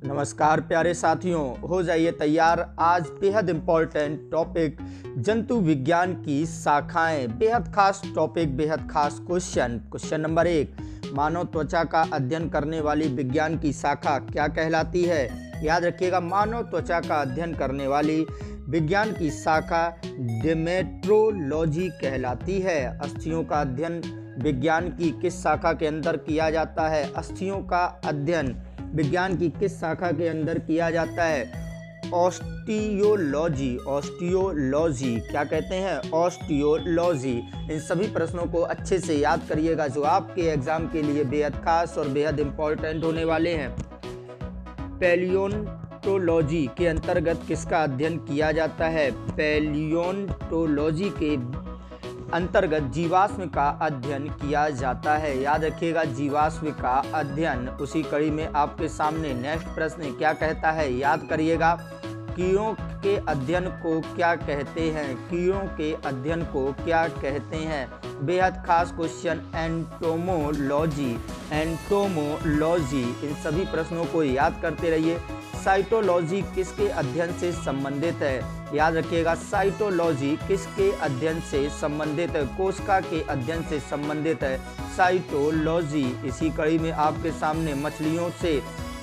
नमस्कार प्यारे साथियों, हो जाइए तैयार। आज बेहद इम्पोर्टेंट टॉपिक जंतु विज्ञान की शाखाएं, बेहद खास टॉपिक, बेहद खास क्वेश्चन नंबर 1, मानव त्वचा का अध्ययन करने वाली विज्ञान की शाखा क्या कहलाती है? याद रखिएगा, मानव त्वचा का अध्ययन करने वाली विज्ञान की शाखा डेर्मेटोलॉजी कहलाती है। अस्थियों का अध्ययन विज्ञान की किस शाखा के अंदर किया जाता है? अस्थियों का अध्ययन विज्ञान की किस शाखा के अंदर किया जाता है? ऑस्टियोलॉजी। ऑस्टियोलॉजी क्या कहते हैं? ऑस्टियोलॉजी। इन सभी प्रश्नों को अच्छे से याद करिएगा जो आपके एग्जाम के लिए बेहद खास और बेहद इम्पोर्टेंट होने वाले हैं। पैलियोंटोलॉजी के अंतर्गत किसका अध्ययन किया जाता है? पैलियोंटोलॉजी के अंतर्गत जीवाश्म का अध्ययन किया जाता है। याद रखिएगा, जीवाश्म का अध्ययन। उसी कड़ी में आपके सामने नेक्स्ट प्रश्न क्या कहता है? याद करिएगा, कीड़ों के अध्ययन को क्या कहते हैं? कीड़ों के अध्ययन को क्या कहते हैं? बेहद खास क्वेश्चन, एंटोमोलॉजी। एंटोमोलॉजी। इन सभी प्रश्नों को याद करते रहिए। साइटोलॉजी किसके अध्ययन से संबंधित है? याद रखिएगा, साइटोलॉजी किसके अध्ययन से संबंधित है? कोशिका के अध्ययन से संबंधित है साइटोलॉजी। इसी कड़ी में आपके सामने मछलियों से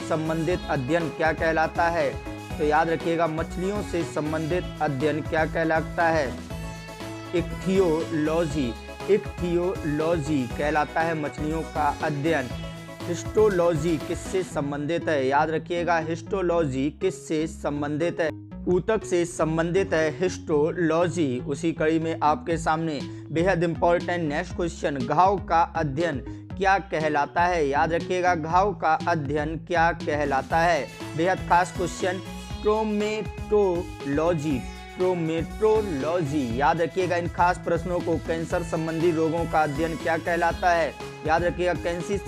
संबंधित अध्ययन क्या कहलाता है? तो याद रखिएगा, मछलियों से संबंधित अध्ययन क्या कहलाता है? इक्थियोलॉजी। इक्थियोलॉजी कहलाता है मछलियों का अध्ययन। हिस्टोलॉजी किससे संबंधित है? याद रखिएगा, हिस्टोलॉजी किससे संबंधित है? ऊतक से संबंधित है हिस्टोलॉजी। उसी कड़ी में आपके सामने बेहद इंपॉर्टेंट नेक्स्ट क्वेश्चन, घाव का अध्ययन क्या कहलाता है? याद रखिएगा, घाव का अध्ययन क्या कहलाता है? बेहद खास क्वेश्चन, ट्रोमेटोलॉजी। ट्रोमेटोलॉजी। याद रखिएगा, इन खास प्रश्नों को, कैंसर संबंधी रोगों का अध्ययन क्या कहलाता है? याद रखिएगा,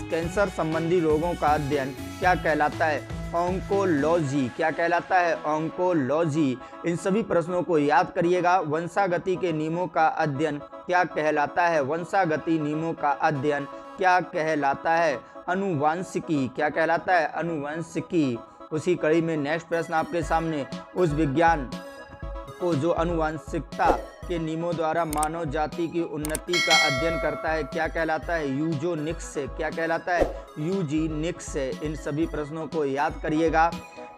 कैंसर संबंधी रोगों का अध्ययन क्या कहलाता है? ऑन्कोलॉजी। क्या कहलाता है? ऑन्कोलॉजी। इन सभी प्रश्नों को याद करिएगा। वंशागति के नियमों का अध्ययन क्या कहलाता है? वंशागति नियमों का अध्ययन क्या कहलाता है? अनुवांशिकी। क्या कहलाता है? अनुवांशिकी। उसी कड़ी में नेक्स्ट प्रश्न आपके सामने, उस विज्ञान को जो अनुवांशिकता के नियमों द्वारा मानव जाति की उन्नति का अध्ययन करता है क्या कहलाता है? यूजेनिक्स। क्या कहलाता है? यूजेनिक्स। इन सभी प्रश्नों को याद करिएगा।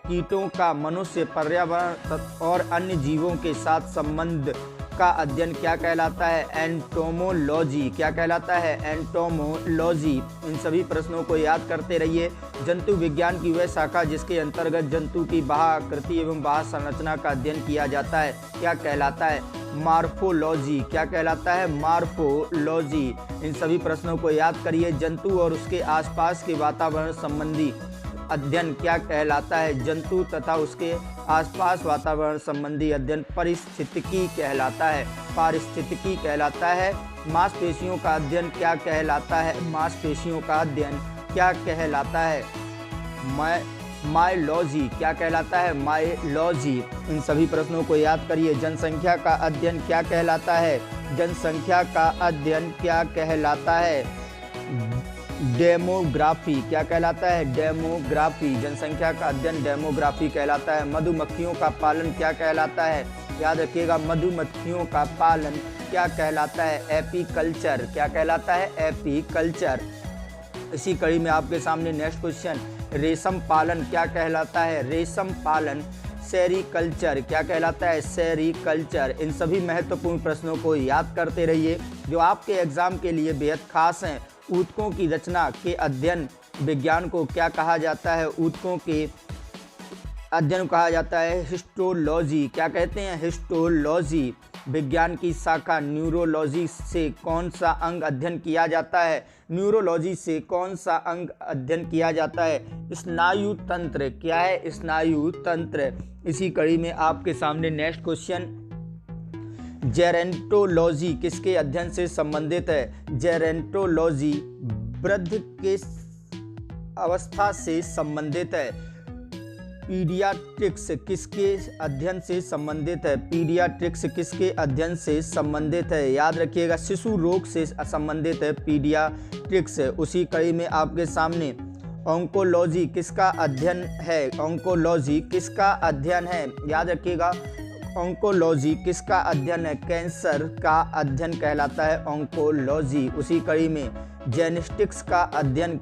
कीटों का मनुष्य, पर्यावरण और अन्य जीवों के साथ संबंध का अध्ययन क्या कहलाता है? एंटोमोलॉजी। क्या कहलाता है? एंटोमोलॉजी। इन सभी प्रश्नों को याद करते रहिए। जंतु विज्ञान की वह शाखा जिसके अंतर्गत जंतु की बाह्य आकृति एवं बाह्य संरचना का अध्ययन किया जाता है क्या कहलाता है? मॉर्फोलॉजी। क्या कहलाता है? मॉर्फोलॉजी। इन सभी प्रश्नों को याद करिए। जंतु और उसके आसपास के वातावरण संबंधी अध्ययन क्या कहलाता है? जंतु तथा उसके आसपास वातावरण संबंधी अध्ययन पारिस्थितिकी कहलाता है। पारिस्थितिकी कहलाता है। मांसपेशियों का अध्ययन क्या कहलाता है? मांसपेशियों का अध्ययन क्या कहलाता है? मायोलॉजी। क्या कहलाता है? मायोलॉजी। इन सभी प्रश्नों को याद करिए। जनसंख्या का अध्ययन क्या कहलाता है? जनसंख्या का अध्ययन क्या कहलाता है? डेमोग्राफी। क्या कहलाता है? डेमोग्राफी। जनसंख्या का अध्ययन डेमोग्राफी कहलाता है। मधुमक्खियों का पालन क्या कहलाता है? याद रखिएगा, मधुमक्खियों का पालन क्या कहलाता है? एपीकल्चर। क्या कहलाता है? एपीकल्चर। इसी कड़ी में आपके सामने नेक्स्ट क्वेश्चन, रेशम पालन क्या कहलाता है? रेशम पालन सेरीकल्चर। क्या कहलाता है? सेरीकल्चर। इन सभी महत्वपूर्ण प्रश्नों को याद करते रहिए जो आपके एग्जाम के लिए बेहद खास हैं। ऊतकों की रचना के अध्ययन विज्ञान को क्या कहा जाता है? ऊतकों के अध्ययन को कहा जाता है हिस्टोलॉजी। क्या कहते हैं? हिस्टोलॉजी। विज्ञान की शाखा न्यूरोलॉजी से कौन सा अंग अध्ययन किया जाता है? न्यूरोलॉजी से कौन सा अंग अध्ययन किया जाता है? स्नायु तंत्र। क्या है? स्नायु तंत्र। इसी कड़ी में आपके सामने नेक्स्ट क्वेश्चन, जेरेंटोलॉजी किसके अध्ययन से संबंधित है? जेरेंटोलॉजी वृद्ध के अवस्था से संबंधित है। पीडियाट्रिक्स किसके अध्ययन से संबंधित है? पीडियाट्रिक्स किसके अध्ययन से संबंधित है? याद रखिएगा, शिशु रोग से संबंधित है पीडियाट्रिक्स। उसी कड़ी में आपके सामने ऑन्कोलॉजी किसका अध्ययन है? ऑन्कोलॉजी किसका अध्ययन है? याद रखिएगा, ऑन्कोलॉजी किसका अध्ययन है? कैंसर का अध्ययन कहलाता है ऑन्कोलॉजी। उसी कड़ी में जेनेटिक्स का अध्ययन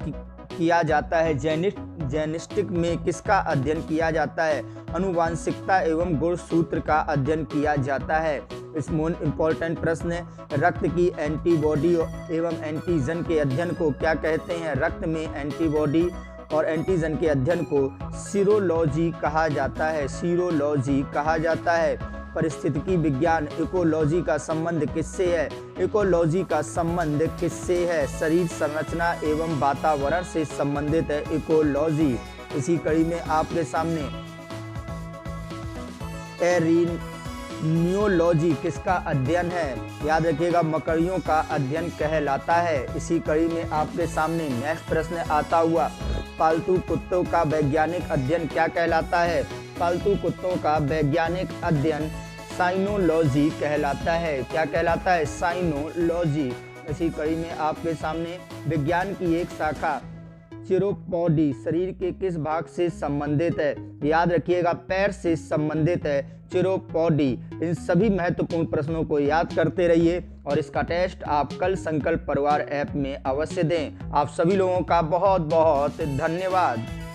किया जाता है। जेनेटिक में किसका अध्ययन किया जाता है? आनुवांशिकता एवं गुणसूत्र का अध्ययन किया जाता है। इस मोस्ट इम्पोर्टेंट प्रश्न है, रक्त की एंटीबॉडी एवं एंटीजन के अध्ययन को क्या कहते हैं? रक्त में एंटीबॉडी और एंटीजन के अध्ययन को सीरोलॉजी कहा जाता है। सीरोलॉजी कहा जाता है। परिस्थितिकी विज्ञान इकोलॉजी का संबंध किससे है? इकोलॉजी का संबंध किससे है? शरीर संरचना एवं वातावरण से संबंधित है इकोलॉजी। इसी कड़ी में आपके सामने एरिनियोलॉजी किसका अध्ययन है? याद रखिएगा, मकड़ियों का अध्ययन कहलाता है। इसी कड़ी में आपके सामने नेक्स्ट प्रश्न आता हुआ, पालतू कुत्तों का वैज्ञानिक अध्ययन क्या कहलाता है? पालतू कुत्तों का वैज्ञानिक अध्ययन साइनोलॉजी कहलाता है। क्या कहलाता है? साइनोलॉजी। इसी कड़ी में आपके सामने विज्ञान की एक शाखा चिरोपॉडी शरीर के किस भाग से संबंधित है? याद रखिएगा, पैर से संबंधित है चिरोपॉडी। इन सभी महत्वपूर्ण प्रश्नों को याद करते रहिए और इसका टेस्ट आप कल संकल्प परिवार ऐप में अवश्य दें। आप सभी लोगों का बहुत बहुत धन्यवाद।